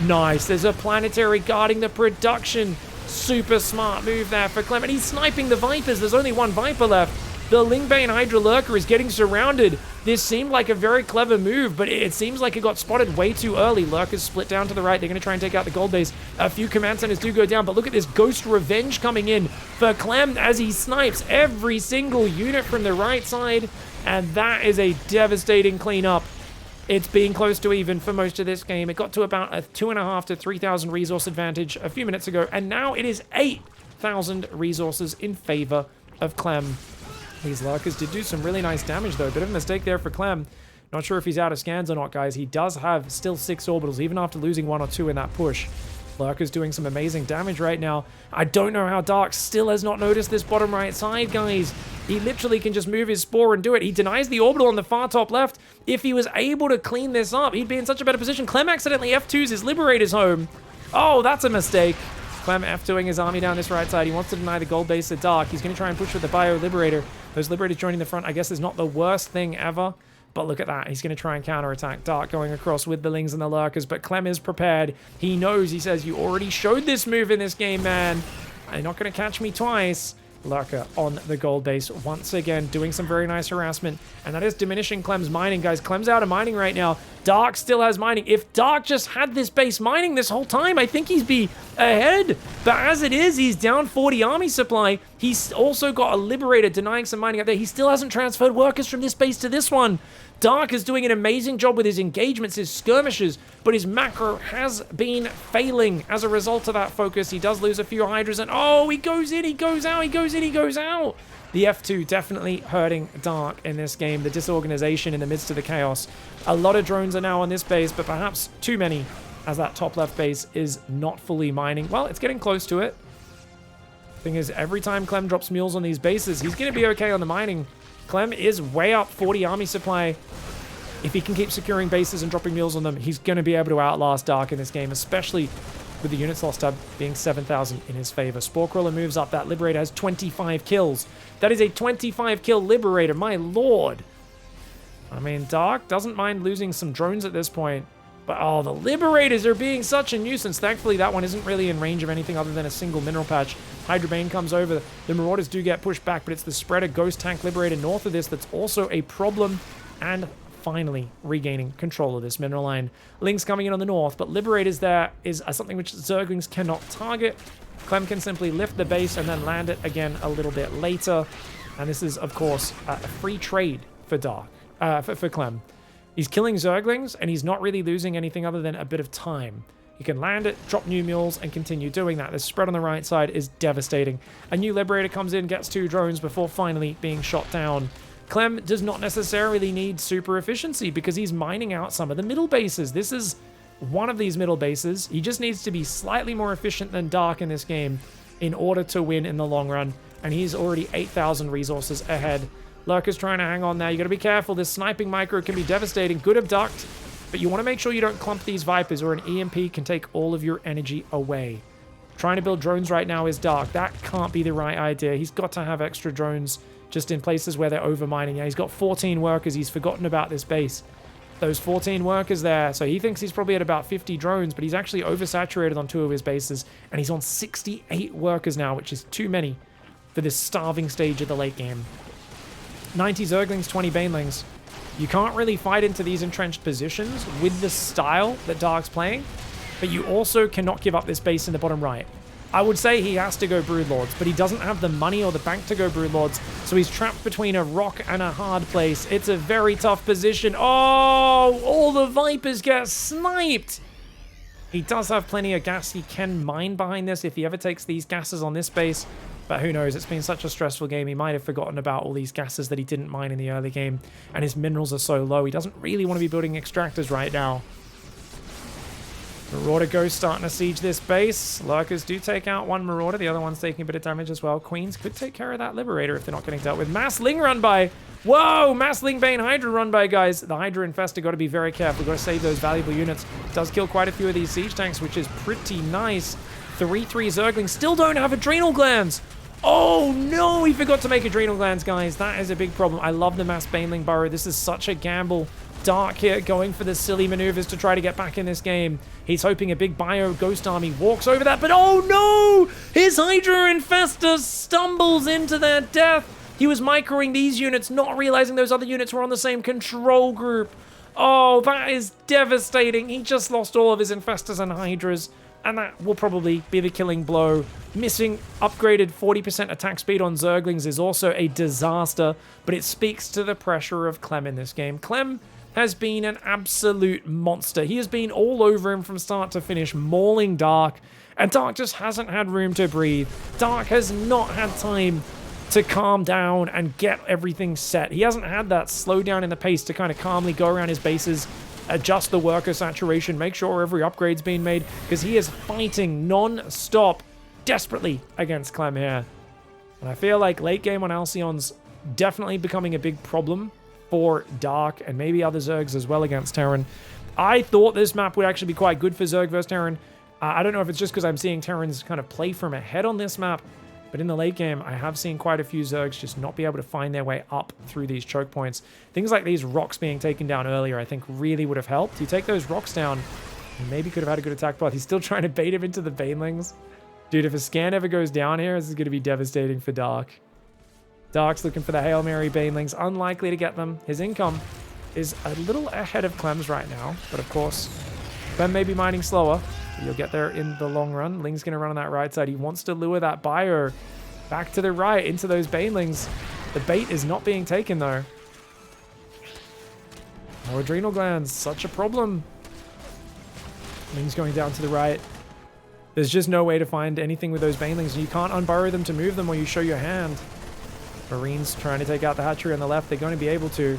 Nice. There's a planetary guarding the production. Super smart move there for Clem. And he's sniping the Vipers. There's only one Viper left. The Lingbane Hydra Lurker is getting surrounded. This seemed like a very clever move, but it seems like it got spotted way too early. Lurkers split down to the right. They're going to try and take out the gold base. A few command centers do go down, but look at this Ghost Revenge coming in for Clem as he snipes every single unit from the right side, and that is a devastating cleanup. It's being close to even for most of this game. It got to about a 2,500 to 3,000 resource advantage a few minutes ago, and now it is 8,000 resources in favor of Clem. These Lurkers did do some really nice damage, though. Bit of a mistake there for Clem. Not sure if he's out of scans or not, guys. He does have still 6 orbitals, even after losing 1 or 2 in that push. Lurker's doing some amazing damage right now. I don't know how Dark still has not noticed this bottom right side, guys. He literally can just move his Spore and do it. He denies the orbital on the far top left. If he was able to clean this up, he'd be in such a better position. Clem accidentally F2s his Liberators home. Oh, that's a mistake. Clem F2ing his army down this right side. He wants to deny the gold base to Dark. He's going to try and push with the Bio Liberator. Those Liberators joining the front, I guess, is not the worst thing ever. But look at that. He's going to try and counterattack. Dark going across with the Lings and the Lurkers. But Clem is prepared. He knows. He says, you already showed this move in this game, man. You're not going to catch me twice. Lurker on the gold base once again, doing some very nice harassment, and that is diminishing Clem's mining, guys. Clem's out of mining right now. Dark still has mining. If Dark just had this base mining this whole time, I think he'd be ahead, but as it is, he's down 40 army supply. He's also got a Liberator denying some mining up there. He still hasn't transferred workers from this base to this one. Dark is doing an amazing job with his engagements, his skirmishes, but his macro has been failing as a result of that focus. He does lose a few Hydras, and oh, he goes in, he goes out, he goes in, he goes out. The F2 definitely hurting Dark in this game, the disorganization in the midst of the chaos. A lot of drones are now on this base, but perhaps too many, as that top left base is not fully mining. Well, it's getting close to it. Thing is, every time Clem drops mules on these bases, he's going to be okay on the mining. Clem is way up 40 army supply. If he can keep securing bases and dropping mules on them, he's going to be able to outlast Dark in this game, especially with the units lost tab being 7,000 in his favor. Sporecrawler moves up. That Liberator has 25 kills. That is a 25 kill Liberator, my lord. I mean, Dark doesn't mind losing some drones at this point, but oh, the Liberators are being such a nuisance. Thankfully, that one isn't really in range of anything other than a single mineral patch. Hydra Bane comes over. The Marauders do get pushed back, but it's the Spreader Ghost Tank Liberator north of this that's also a problem, and finally regaining control of this mineral line. Lings coming in on the north, but Liberators there is something which Zerglings cannot target. Clem can simply lift the base and then land it again a little bit later. And this is, of course, a free trade for Dark, for Clem. He's killing Zerglings, and he's not really losing anything other than a bit of time. He can land it, drop new mules, and continue doing that. The spread on the right side is devastating. A new Liberator comes in, gets 2 drones before finally being shot down. Clem does not necessarily need super efficiency because he's mining out some of the middle bases. This is one of these middle bases. He just needs to be slightly more efficient than Dark in this game in order to win in the long run. And he's already 8,000 resources ahead. Lurker's trying to hang on there. You got to be careful. This sniping micro can be devastating. Good abduct, but you want to make sure you don't clump these Vipers, or an EMP can take all of your energy away. Trying to build drones right now is Dark. That can't be the right idea. He's got to have extra drones just in places where they're overmining. Yeah, he's got 14 workers. He's forgotten about this base. Those 14 workers there. So he thinks he's probably at about 50 drones, but he's actually oversaturated on 2 of his bases, and he's on 68 workers now, which is too many for this starving stage of the late game. 90 Zerglings, 20 Banelings. You can't really fight into these entrenched positions with the style that Dark's playing, but you also cannot give up this base in the bottom right. I would say he has to go Broodlords, but he doesn't have the money or the bank to go Broodlords, so he's trapped between a rock and a hard place. It's a very tough position. Oh, all the Vipers get sniped. He does have plenty of gas he can mine behind this if he ever takes these gases on this base. But who knows, it's been such a stressful game, he might have forgotten about all these gases that he didn't mine in the early game. And his minerals are so low, he doesn't really want to be building extractors right now. Marauder Ghost starting to siege this base. Lurkers do take out one Marauder, the other one's taking a bit of damage as well. Queens could take care of that Liberator if they're not getting dealt with. Mass Ling run by. Whoa, Mass Ling Bane Hydra run by, guys. The Hydra Infestor got to be very careful. Got to save those valuable units. Does kill quite a few of these siege tanks, which is pretty nice. 3-3 Zerglings still don't have adrenal glands. Oh no, he forgot to make adrenal glands, guys. That is a big problem. I love the Mass Baneling Burrow. This is such a gamble. Dark here going for the silly maneuvers to try to get back in this game. He's hoping a big bio ghost army walks over that, but oh no! His Hydra Infestor stumbles into their death. He was microing these units, not realizing those other units were on the same control group. Oh, that is devastating. He just lost all of his Infestors and Hydras, and that will probably be the killing blow. Missing upgraded 40% attack speed on Zerglings is also a disaster, but it speaks to the pressure of Clem in this game. Clem has been an absolute monster. He has been all over him from start to finish, mauling Dark, and Dark just hasn't had room to breathe. Dark has not had time to calm down and get everything set. He hasn't had that slowdown in the pace to kind of calmly go around his bases, adjust the worker saturation, make sure every upgrade's being made, because he is fighting non-stop, desperately against Clem here. And I feel like late game on Alcyon's definitely becoming a big problem for Dark and maybe other Zergs as well against Terran. I thought this map would actually be quite good for Zerg versus Terran. I don't know if it's just because I'm seeing Terrans kind of play from ahead on this map, but in the late game, I have seen quite a few Zergs just not be able to find their way up through these choke points. Things like these rocks being taken down earlier, I think really would have helped. You take those rocks down, you maybe could have had a good attack path. He's still trying to bait him into the Banelings. Dude, if a scan ever goes down here, this is going to be devastating for Dark. Dark's looking for the Hail Mary Banelings, unlikely to get them. His income is a little ahead of Clem's right now, but of course, Clem may be mining slower. You'll get there in the long run. Ling's going to run on that right side. He wants to lure that bio back to the right into those Banelings. The bait is not being taken, though. No adrenal glands. Such a problem. Ling's going down to the right. There's just no way to find anything with those Banelings. You can't unburrow them to move them or you show your hand. Marines trying to take out the hatchery on the left. They're going to be able to.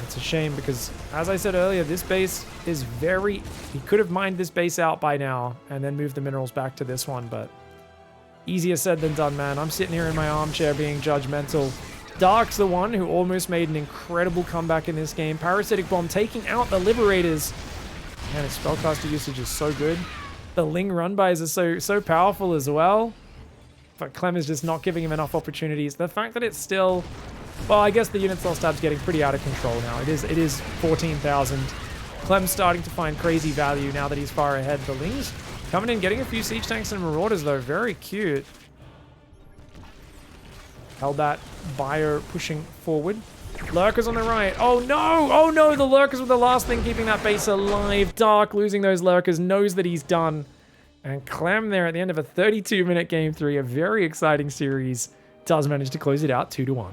It's a shame because, as I said earlier, this base is very... He could have mined this base out by now and then moved the minerals back to this one, but easier said than done, man. I'm sitting here in my armchair being judgmental. Dark's the one who almost made an incredible comeback in this game. Parasitic Bomb taking out the Liberators. Man, his spellcaster usage is so good. The Ling run-bys are so powerful as well. But Clem is just not giving him enough opportunities. The fact that it's still... Well, I guess the unit cell stab's getting pretty out of control now. It is 14,000. Clem's starting to find crazy value now that he's far ahead. The Ling's coming in, getting a few siege tanks and marauders, though. Very cute. Held that bio pushing forward. Lurkers on the right. Oh, no! Oh, no! The Lurkers were the last thing keeping that base alive. Dark losing those Lurkers, knows that he's done. And Clem there at the end of a 32-minute Game 3, a very exciting series, does manage to close it out 2-1.